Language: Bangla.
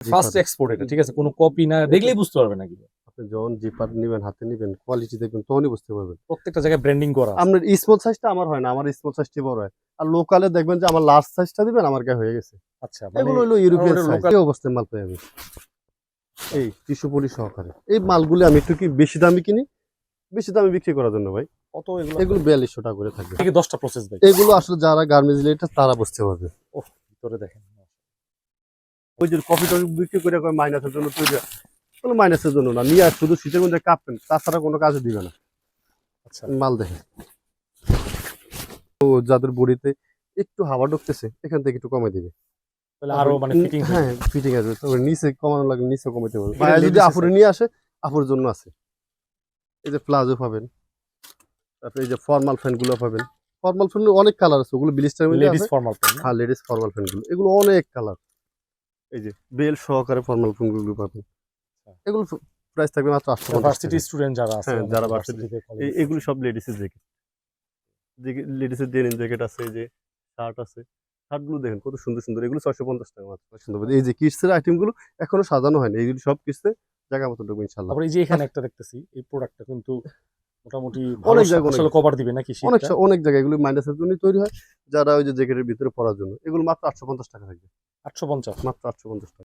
ফার্স্ট এক্সপোর্ট এটা, ঠিক আছে? কোনো কপি না, দেখলেই বুঝতে পারবে নাকি? আপনি যখন জিপার নিবেন, হাতে নিবেন, কোয়ালিটি দেখবেন, তখনই বুঝতে পারবেন। প্রত্যেকটা জায়গায় ব্র্যান্ডিং করা আছে। আপনার স্মল সাইজটা আমার হয় না, আমার স্মল সাইজটি বড় হয়। আর লোকালে দেখবেন যে আমার লার্জ সাইজটা দিবেন, আমার গায়ে হয়ে গেছে। আচ্ছা, মানে এগুলো হলো ইউরোপিয়ান ওটা সাইজ। লোকাল। এই অবস্থায় মাল পাই আমি, এই টিস্যু পলি সহকারে। এই মালগুলো আমি একটু কি বেশি দামে কিনি, বেশি দামে বিক্রি করার জন্য ভাই। কত এগুলো? এগুলো 4200 টাকা করে থাকবে। থেকে 10টা প্রসেস ভাই। এগুলো আসলে যারা গার্মেন্টস রিলেটেড তারা বুঝতে পারবে। ওহ, ভিতরে দেখেন। ওই যে কফি টফি বিক্রি করে মাইনাসের জন্য তৈরি, কোনো মাইনাসের জন্য না, নিয়ে শুধু শীতের মধ্যে কাঁপবেন, তাছাড়া কোনো কাজে দিবে না। আচ্ছা, মাল দেখে তো যাদের বডিতে একটু হাওয়া ঢুকতেছে, এখান থেকে একটু কমাই দিবে। তাহলে আরো মানে ফিটিং। হ্যাঁ, ফিটিং আছে। তবে নিচে কমানো লাগলে নিচে কমাইতে পারবে। ভাইয়া যদি আপুরে নিয়ে আসে, আপুর জন্য আছে। এই যে প্লাজো পাবেন, তারপরে এই যে ফর্মাল ফ্যান গুলো পাবেন। ফর্মাল ফ্যান অনেক কালার আছে, ওগুলো ব্লিস্টার মধ্যে লেডিস আছে। Formal pant. হ্যাঁ, লেডিস ফর্মাল ফ্যান গুলো, এগুলো অনেক কালার। এই যে বেল সহকারে ফর্মাল ফ্যান গুলো পাবেন। এগুলো প্রাইস থাকবে মাত্র 850 ভার্সিটি টাকা। স্টুডেন্ট যারা আছে, হ্যাঁ, যারা ভার্সিটি, ভার্সিটিতে এগুলো সব লেডিসের জ্যাকেট। লেডিসের ডেনিম জ্যাকেট আছে, এই যে শার্ট আছে। শার্ট গুলো দেখেন কত সুন্দর সুন্দর, এগুলো 650 টাকা মাত্র। সুন্দর। এই যে কিডসের আইটেম গুলো এখনো সাজানো হয়নি, এইগুলো সব কিডসে জায়গা মতো ঢুকবে ইনশাআল্লাহ। তারপরে এই যে এখানে একটা দেখতেছি, এই প্রোডাক্টটা কিন্তু মোটামুটি অনেক ভালো জায়গায় আসলে কভার দিবে নাকি অনেক শীতটা? অনেক জায়গায় এগুলো মাইনাসের জন্য তৈরি হয়, যারা ওই যে জ্যাকেটের ভিতরে পরার জন্য। এগুলো মাত্র 850 টাকা থাকবে, 850। মাত্র 850 টাকা।